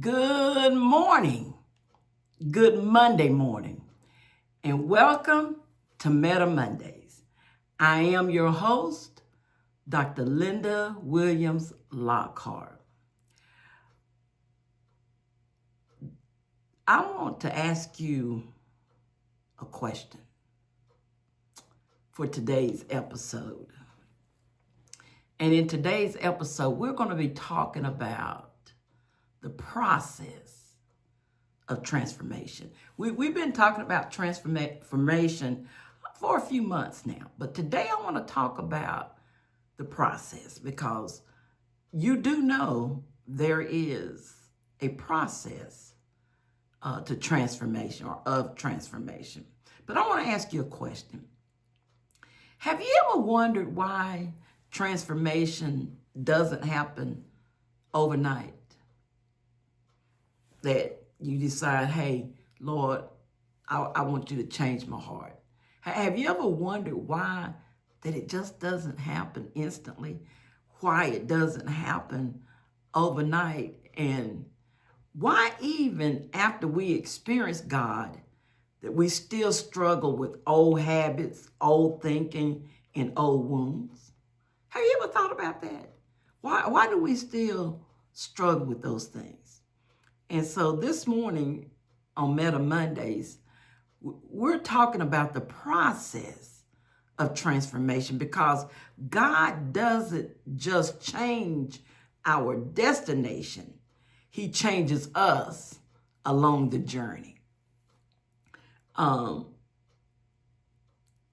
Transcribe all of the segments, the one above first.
Good morning, good Monday morning, and welcome to Meta Mondays. I am your host, Dr. Linda Williams Lockhart. I want to ask you a question for today's episode. And in today's episode, we're going to be talking about the process of transformation. We've been talking about transformation for a few months now, but today I want to talk about the process because you do know there is a process to transformation or of transformation. But I want to ask you a question. Have you ever wondered why transformation doesn't happen overnight? That you decide, hey, Lord, I want you to change my heart. Have you ever wondered why that it just doesn't happen instantly? Why it doesn't happen overnight? And why even after we experience God, that we still struggle with old habits, old thinking, and old wounds? Have you ever thought about that? Why do we still struggle with those things? And so this morning on Meta Mondays, we're talking about the process of transformation because God doesn't just change our destination, He changes us along the journey.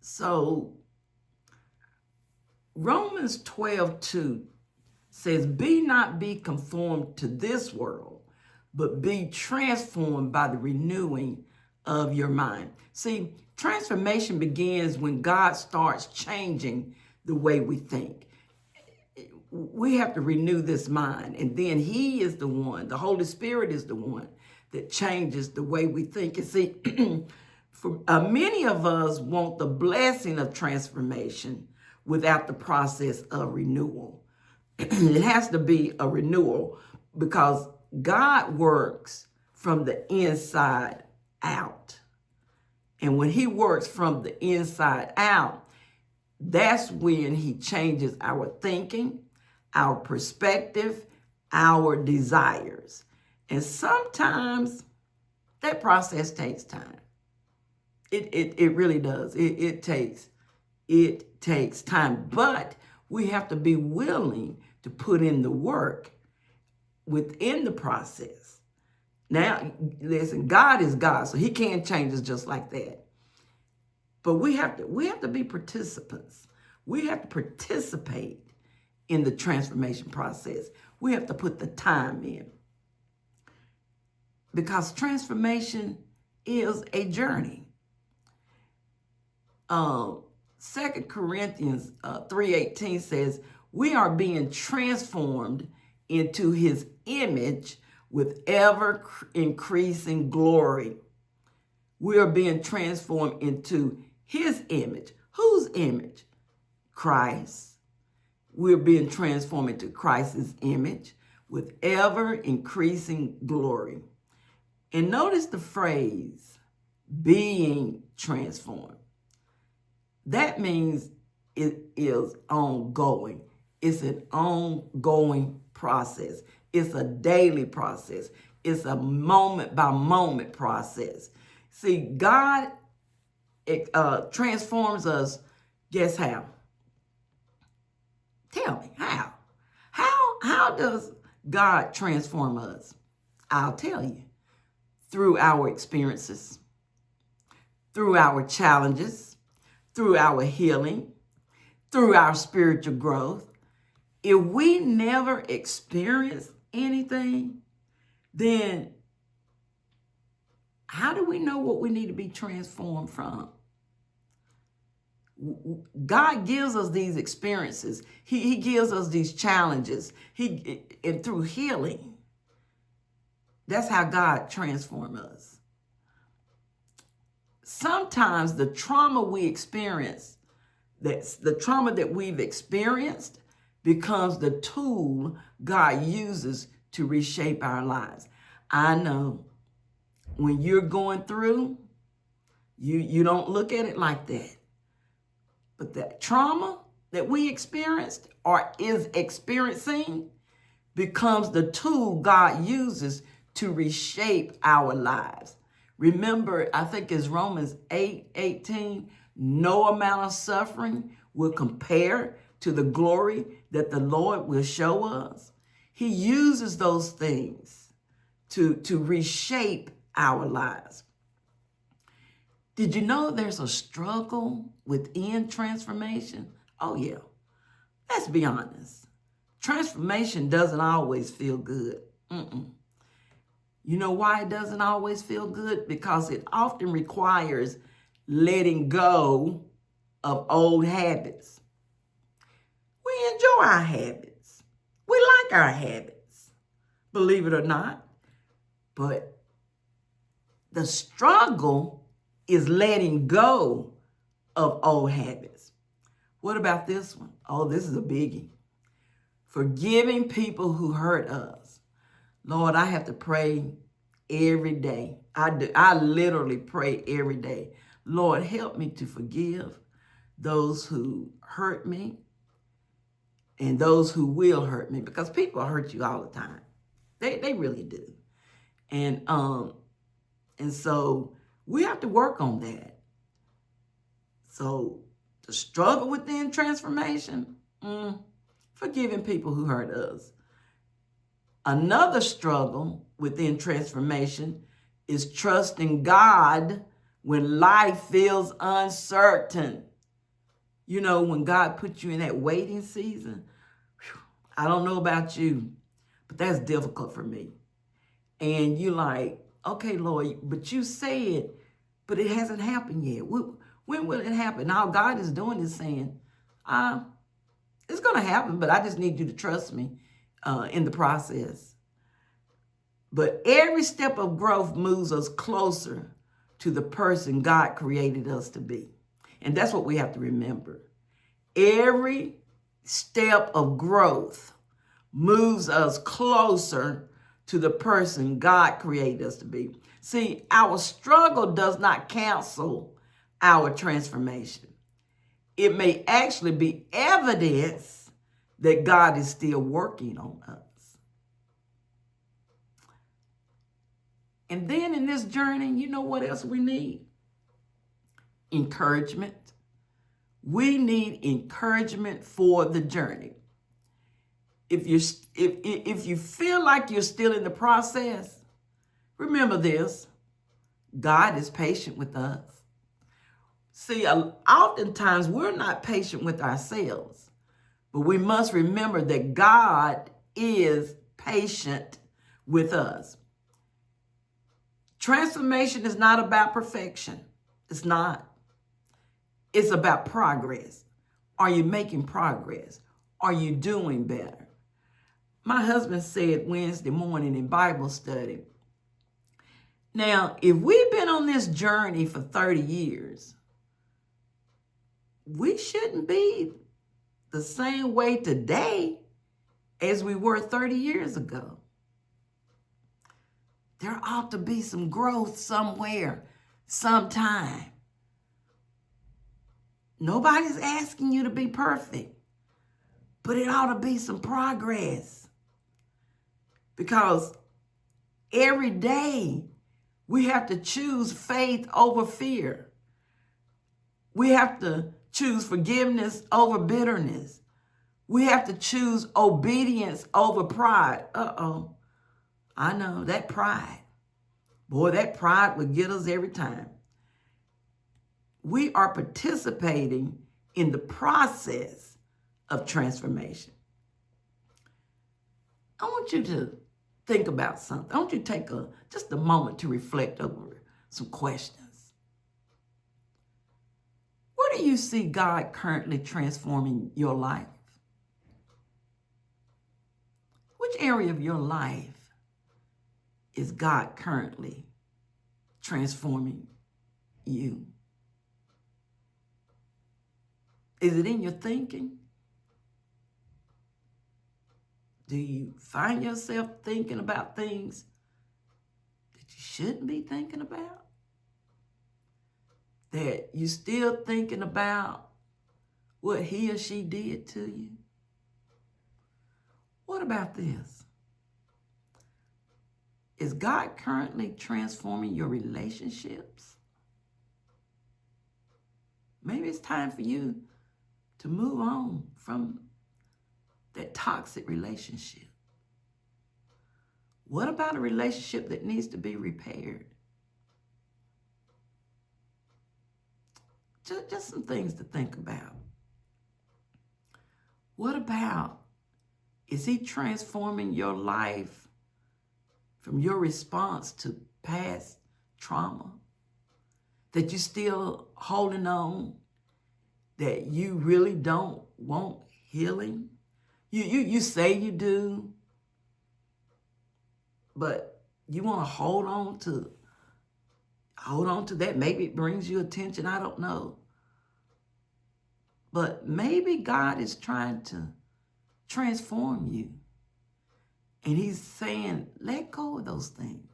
So Romans 12:2 says, be conformed to this world, but be transformed by the renewing of your mind. See, transformation begins when God starts changing the way we think. We have to renew this mind, and then He is the one, the Holy Spirit is the one that changes the way we think. And see, for many of us want the blessing of transformation without the process of renewal. It has to be a renewal because God works from the inside out. And when He works from the inside out, that's when He changes our thinking, our perspective, our desires. And sometimes that process takes time. It really does. It takes time, but we have to be willing to put in the work within the process. Now, listen, God is God, so He can't change us just like that. But we have to be participants. We have to participate in the transformation process. We have to put the time in. Because transformation is a journey. 2 Corinthians 3:18 says, we are being transformed into His image with ever increasing glory. We are being transformed into His image. Whose image? Christ. We're being transformed into Christ's image with ever increasing glory. And notice the phrase, being transformed. That means it is ongoing. It's an ongoing process. It's a daily process. It's a moment by moment process. See, God transforms us. Guess how? Tell me, how? How does God transform us? I'll tell you. Through our experiences, through our challenges, through our healing, through our spiritual growth. If we never experience anything, then how do we know what we need to be transformed from? God gives us these experiences. He gives us these challenges. And through healing, that's how God transforms us. Sometimes the trauma we experience, the trauma that we've experienced becomes the tool God uses to reshape our lives. I know when you're going through, you don't look at it like that. But that trauma that we experienced or is experiencing becomes the tool God uses to reshape our lives. Remember, I think it's Romans 8:18, no amount of suffering will compare to the glory that the Lord will show us. He uses those things to reshape our lives. Did you know there's a struggle within transformation? Oh, yeah. Let's be honest. Transformation doesn't always feel good. You know why it doesn't always feel good? Because it often requires letting go of old habits. We enjoy our habits. We like our habits, believe it or not. But the struggle is letting go of old habits. What about this one? Oh, this is a biggie. Forgiving people who hurt us. Lord, I have to pray every day. I literally pray every day. Lord, help me to forgive those who hurt me and those who will hurt me, because people hurt you all the time. They really do. And so we have to work on that. So the struggle within transformation, forgiving people who hurt us. Another struggle within transformation is trusting God when life feels uncertain. You know, when God puts you in that waiting season, I don't know about you, but that's difficult for me. And you like, okay, Lord, but you said, but it hasn't happened yet. When will it happen? All God is doing is saying, it's going to happen, but I just need you to trust me in the process. But every step of growth moves us closer to the person God created us to be. And that's what we have to remember. Every step of growth moves us closer to the person God created us to be. See, our struggle does not cancel our transformation. It may actually be evidence that God is still working on us. And then in this journey, you know what else we need? Encouragement. We need encouragement for the journey. If you feel like you're still in the process, remember this: God is patient with us. See, oftentimes we're not patient with ourselves, but we must remember that God is patient with us. Transformation is not about perfection. It's not. It's about progress. Are you making progress? Are you doing better? My husband said Wednesday morning in Bible study, now, if we've been on this journey for 30 years, we shouldn't be the same way today as we were 30 years ago. There ought to be some growth somewhere, sometime. Nobody's asking you to be perfect, but it ought to be some progress. Because every day we have to choose faith over fear. We have to choose forgiveness over bitterness. We have to choose obedience over pride. I know, that pride. Boy, that pride would get us every time. We are participating in the process of transformation. I want you to think about something. I want you to take just a moment to reflect over some questions. Where do you see God currently transforming your life? Which area of your life is God currently transforming you? Is it in your thinking? Do you find yourself thinking about things that you shouldn't be thinking about? That you still thinking about what he or she did to you? What about this? Is God currently transforming your relationships? Maybe it's time for you to move on from that toxic relationship. What about a relationship that needs to be repaired? Just some things to think about. What about, is he transforming your life from your response to past trauma? That you're still holding on, that you really don't want healing? You say you do, but you want to hold on to that. Maybe it brings you attention, I don't know. But maybe God is trying to transform you. And he's saying, let go of those things.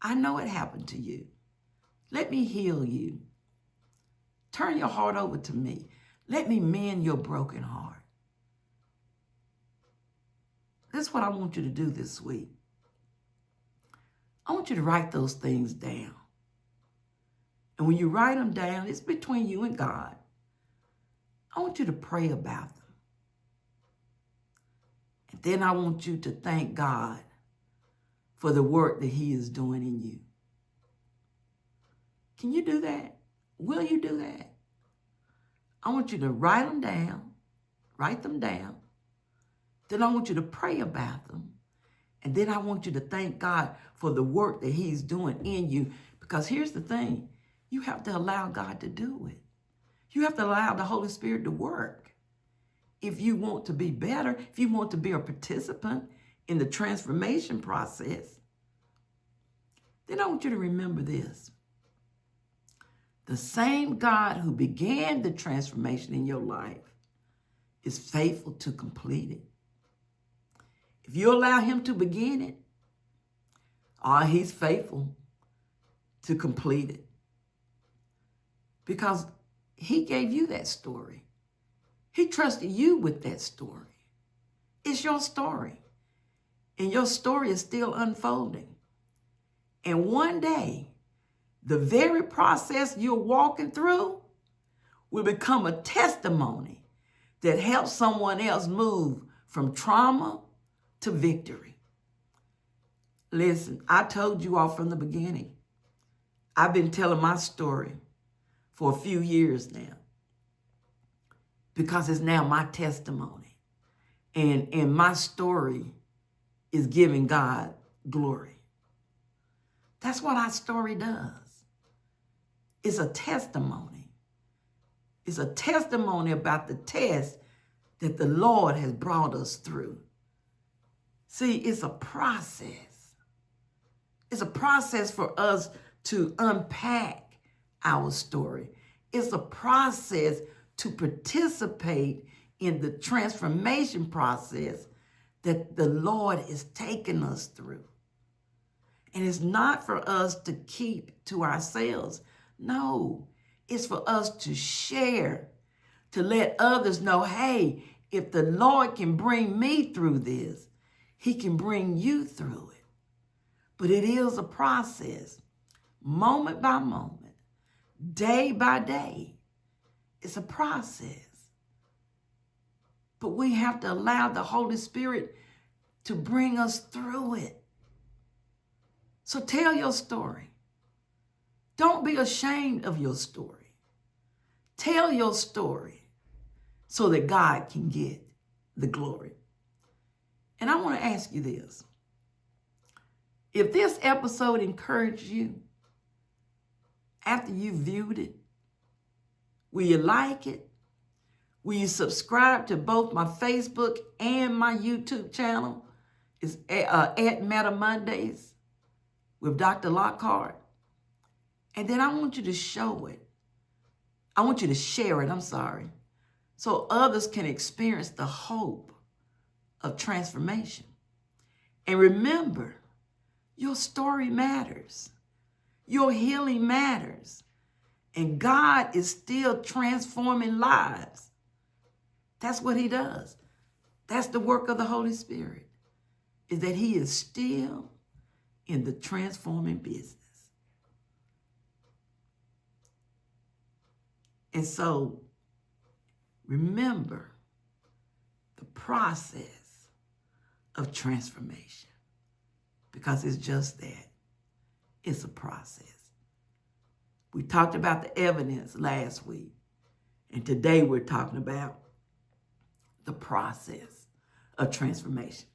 I know it happened to you. Let me heal you. Turn your heart over to me. Let me mend your broken heart. This is what I want you to do this week. I want you to write those things down. And when you write them down, it's between you and God. I want you to pray about them. And then I want you to thank God for the work that he is doing in you. Can you do that? Will you do that? I want you to write them down. Write them down. Then I want you to pray about them. And then I want you to thank God for the work that he's doing in you. Because here's the thing. You have to allow God to do it. You have to allow the Holy Spirit to work. If you want to be better, if you want to be a participant in the transformation process, then I want you to remember this. The same God who began the transformation in your life is faithful to complete it. If you allow him to begin it, he's faithful to complete it. Because he gave you that story. He trusted you with that story. It's your story. And your story is still unfolding. And one day, the very process you're walking through will become a testimony that helps someone else move from trauma to victory. Listen, I told you all from the beginning, I've been telling my story for a few years now because it's now my testimony. And my story is giving God glory. That's what our story does. It's a testimony. It's a testimony about the test that the Lord has brought us through. See, it's a process. It's a process for us to unpack our story. It's a process to participate in the transformation process that the Lord is taking us through. And it's not for us to keep to ourselves. No, it's for us to share, to let others know, hey, if the Lord can bring me through this, he can bring you through it. But it is a process, moment by moment, day by day. It's a process. But we have to allow the Holy Spirit to bring us through it. So tell your story. Don't be ashamed of your story. Tell your story so that God can get the glory. And I want to ask you this. If this episode encouraged you after you viewed it, will you like it? Will you subscribe to both my Facebook and my YouTube channel? It's at Meta Mondays with Dr. Lockhart. And then I want you to show it. I want you to share it, so others can experience the hope of transformation. And remember, Your story matters. Your healing matters. And God is still transforming lives. That's what he does. That's the work of the Holy Spirit, is that he is still in the transforming business. And so remember the process of transformation, because it's just that. It's a process. We talked about the evidence last week, and today we're talking about the process of transformation.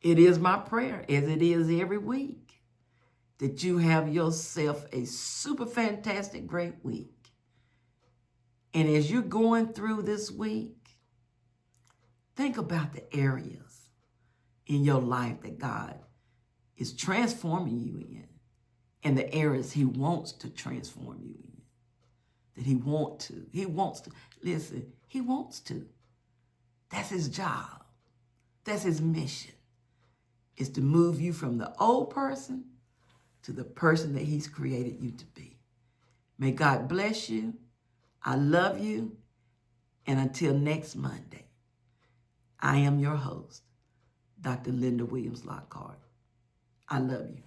It is my prayer, as it is every week, that you have yourself a super fantastic, great week. And as you're going through this week, think about the areas in your life that God is transforming you in, and the areas he wants to transform you in, that he wants to. Listen, he wants to. That's his job. That's his mission, is to move you from the old person to the person that he's created you to be. May God bless you. I love you. And until next Monday, I am your host, Dr. Linda Williams Lockhart. I love you.